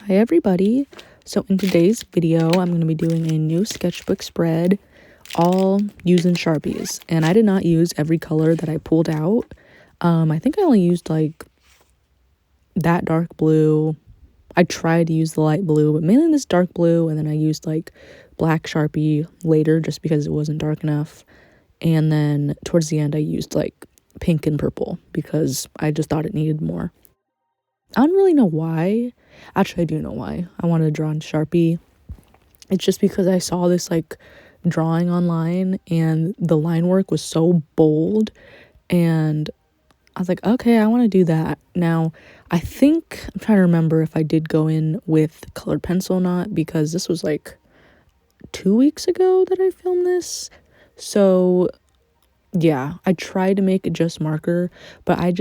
Hi everybody. So in today's video, I'm going to be doing a new sketchbook spread, all using Sharpies. And I did not use every color that I pulled out. I think I only used like that dark blue. I tried to use the light blue, but mainly this dark blue. And then I used like black Sharpie later just because it wasn't dark enough. And then towards the end, I used like pink and purple because I just thought it needed more. I don't really know why. Actually, I do know why. I wanted to draw in Sharpie. It's just because I saw this like drawing online and the line work was so bold, and I was like, okay, I want to do that. Now, I'm trying to remember if I did go in with colored pencil or not, because this was like 2 weeks ago that I filmed this. So yeah, I tried to make it just marker, but I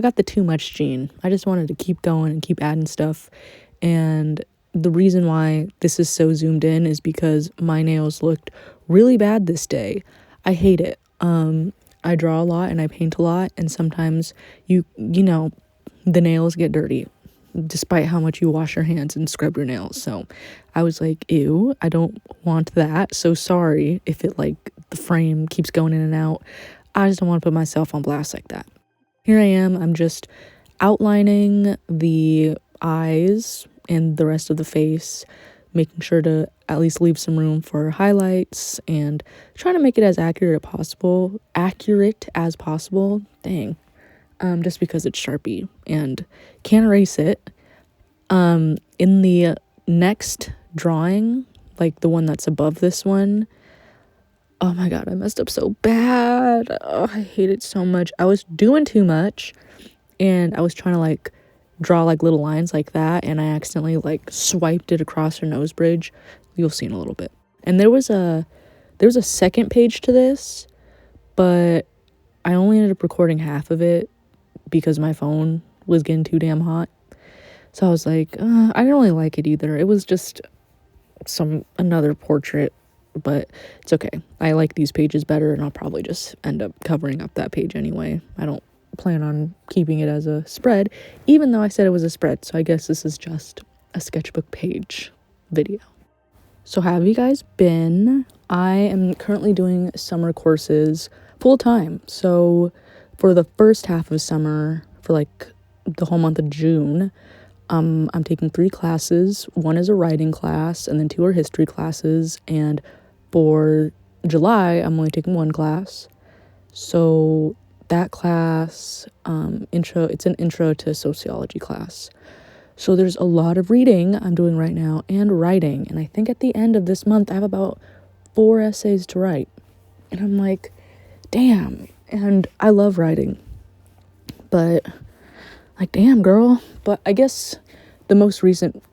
got the too much gene. I just wanted to keep going and keep adding stuff. And the reason why this is so zoomed in is because my nails looked really bad this day. I hate it. I draw a lot and I paint a lot, and sometimes the nails get dirty despite how much you wash your hands and scrub your nails. So I was like, ew, I don't want that. So sorry if it like the frame keeps going in and out. I just don't want to put myself on blast like that. Here I am, I'm just outlining the eyes and the rest of the face, making sure to at least leave some room for highlights and trying to make it as accurate as possible. Dang. Just because it's Sharpie and can't erase it. In the next drawing, like the one that's above this one, oh my god, I messed up so bad. Oh, I hate it so much. I was doing too much, and I was trying to like draw like little lines like that, and I accidentally like swiped it across her nose bridge. You'll see in a little bit. And there was a second page to this, but I only ended up recording half of it because my phone was getting too damn hot. So I was like, I didn't really like it either. It was just another portrait, but it's okay. I like these pages better, and I'll probably just end up covering up that page anyway. I don't plan on keeping it as a spread, even though I said it was a spread. So I guess this is just a sketchbook page video. So how have you guys been? I am currently doing summer courses full time. So for the first half of summer, for like the whole month of June, I'm taking 3 classes. One is a writing class, and then 2 are history classes. And for July, I'm only taking 1 class. So that class, it's an intro to sociology class. So there's a lot of reading I'm doing right now and writing. And I think at the end of this month, I have about 4 essays to write. And I'm like, damn. And I love writing, but like, damn, girl. But I guess the most recent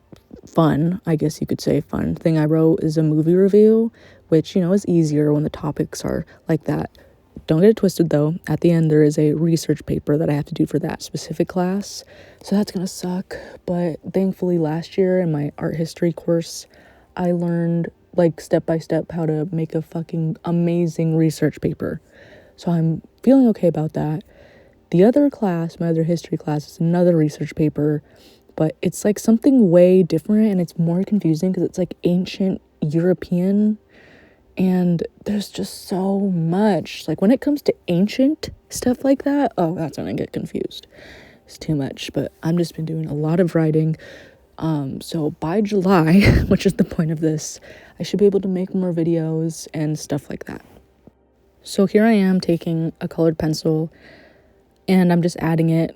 fun thing I wrote is a movie review, which, is easier when the topics are like that. Don't get it twisted though. At the end, there is a research paper that I have to do for that specific class. So that's gonna suck. But thankfully last year in my art history course, I learned like step by step how to make a fucking amazing research paper. So I'm feeling okay about that. The other class, my other history class, is another research paper, but it's like something way different, and it's more confusing because it's like ancient European, and there's just so much. Like when it comes to ancient stuff like that, oh, that's when I get confused. It's too much, but I've just been doing a lot of writing. So by July, which is the point of this, I should be able to make more videos and stuff like that. So here I am taking a colored pencil, and I'm just adding it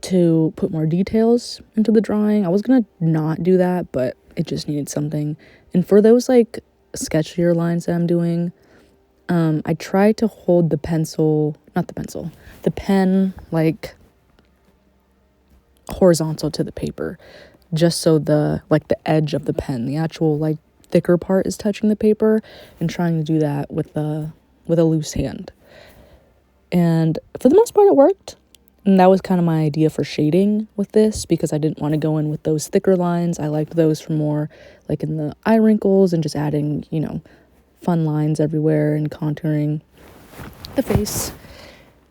to put more details into the drawing. I was gonna not do that, but it just needed something. And for those like sketchier lines that I'm doing, I try to hold the pen like horizontal to the paper, just so the edge of the pen, the actual like thicker part, is touching the paper, and trying to do that with a loose hand. And for the most part it worked, and that was kind of my idea for shading with this, because I didn't want to go in with those thicker lines. I liked those for more like in the eye wrinkles and just adding fun lines everywhere and contouring the face.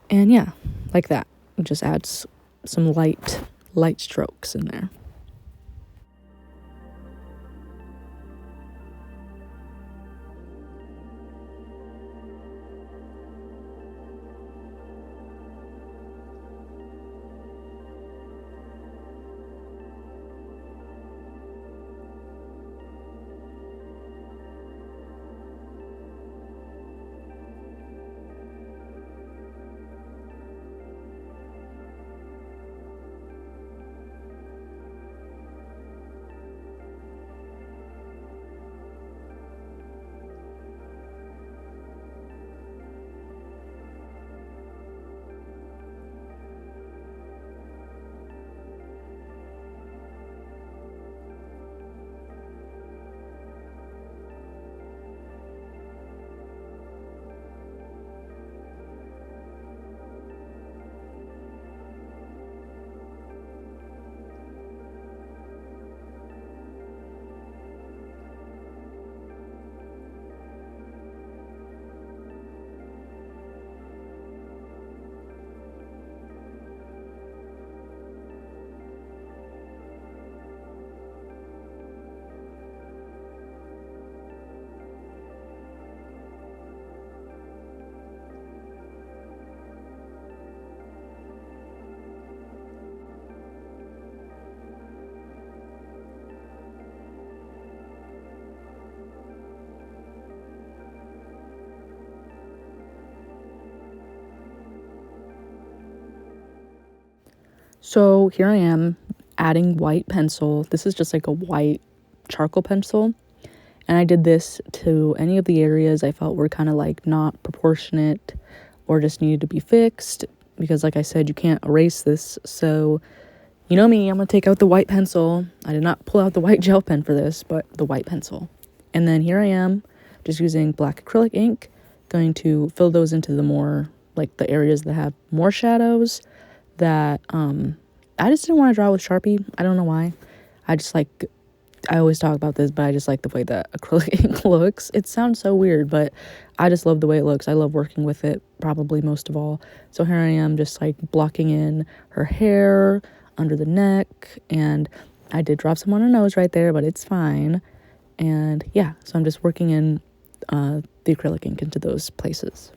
And yeah, like that, it just adds some light strokes in there. So here I am adding white pencil. This is just like a white charcoal pencil. And I did this to any of the areas I felt were kind of like not proportionate or just needed to be fixed. Because like I said, you can't erase this. So you know me, I'm going to take out the white pencil. I did not pull out the white gel pen for this, but the white pencil. And then here I am just using black acrylic ink, going to fill those into the more, like the areas that have more shadows that I just didn't want to draw with Sharpie. I don't know why. I just like, I always talk about this, but I just like the way that acrylic ink looks. It sounds so weird, but I just love the way it looks. I love working with it probably most of all. So here I am just like blocking in her hair, under the neck, and I did drop some on her nose right there, but it's fine. And yeah, so I'm just working in the acrylic ink into those places.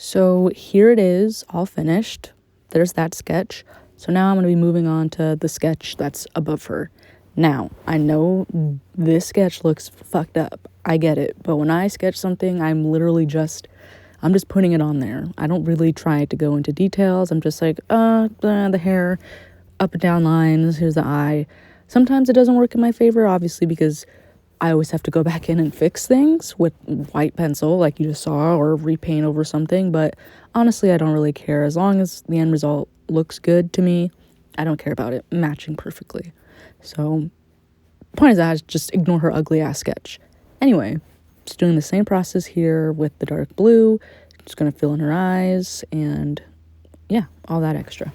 So here it is, all finished. There's that sketch. So now I'm going to be moving on to the sketch that's above her. Now, I know this sketch looks fucked up. I get it. But when I sketch something, I'm just putting it on there. I don't really try to go into details. I'm just like, the hair, up and down lines, here's the eye. Sometimes it doesn't work in my favor, obviously, because I always have to go back in and fix things with white pencil, like you just saw, or repaint over something. But honestly, I don't really care. As long as the end result looks good to me, I don't care about it matching perfectly. So, point is that just ignore her ugly ass sketch. Anyway, just doing the same process here with the dark blue. Just gonna fill in her eyes and yeah, all that extra.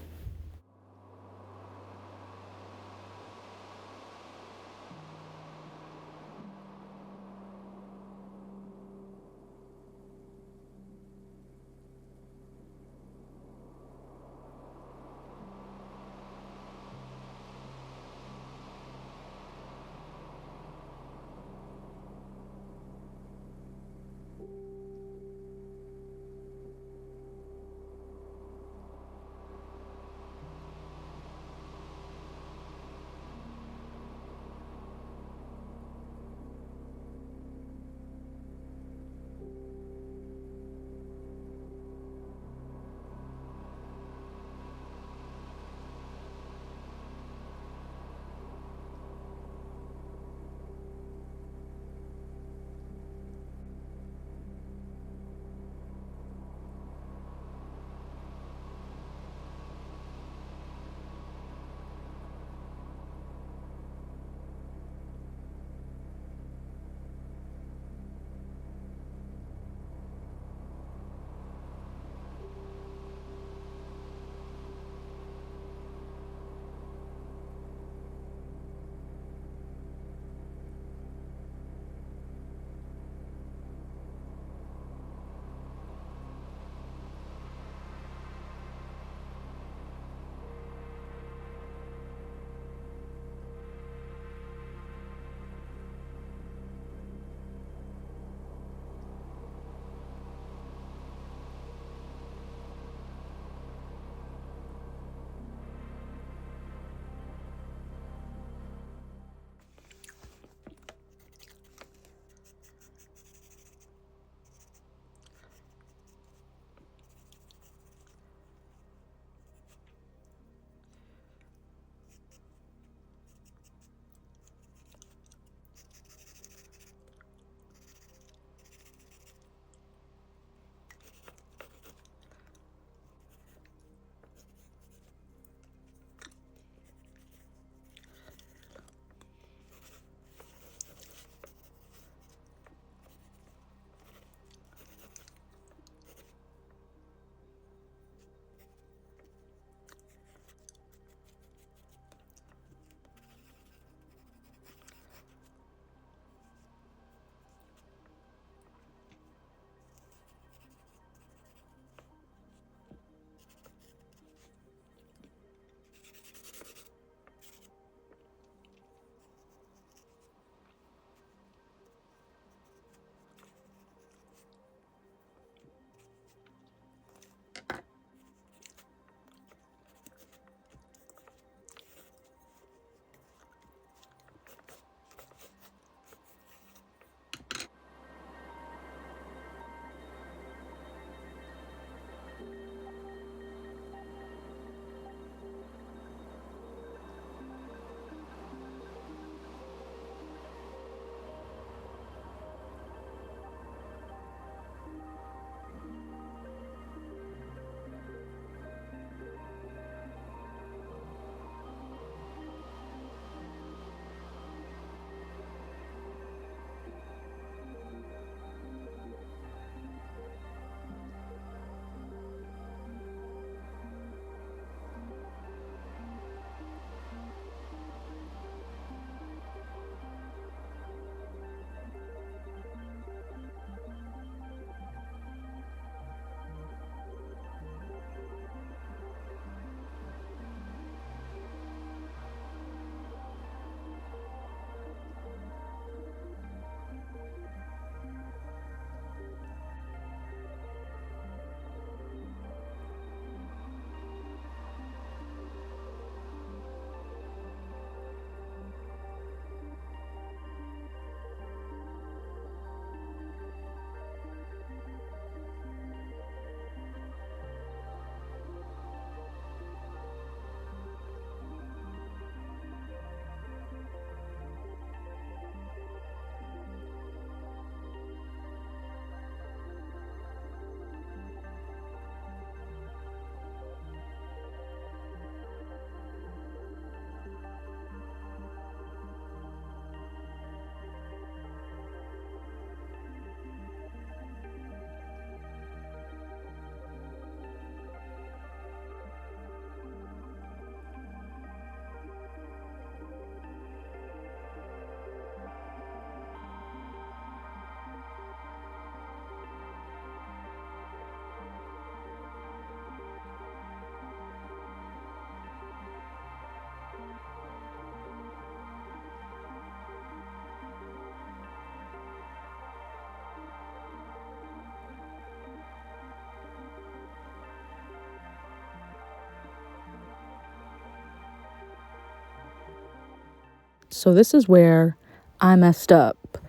So this is where I messed up.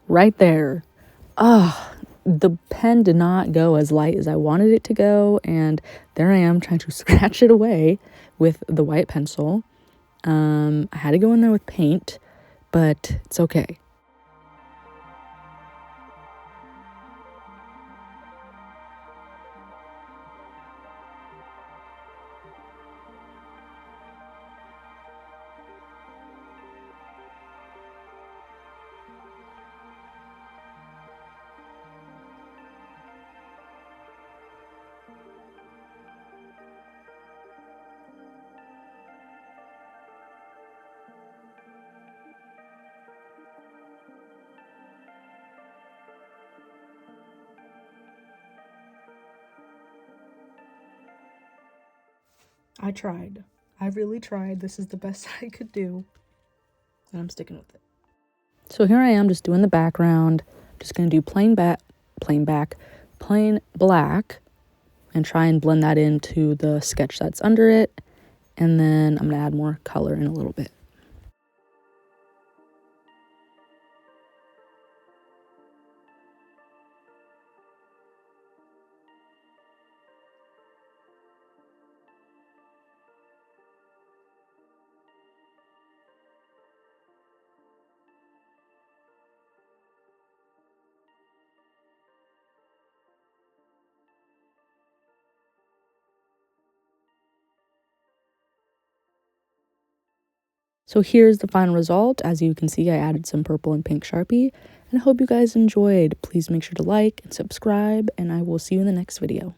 Right there. The pen did not go as light as I wanted it to go, and there I am trying to scratch it away with the white pencil. I had to go in there with paint, but it's okay. I tried. I really tried. This is the best I could do, and I'm sticking with it. So here I am just doing the background. Just going to do plain black, and try and blend that into the sketch that's under it. And then I'm going to add more color in a little bit. So here's the final result. As you can see, I added some purple and pink Sharpie, and I hope you guys enjoyed. Please make sure to like and subscribe, and I will see you in the next video.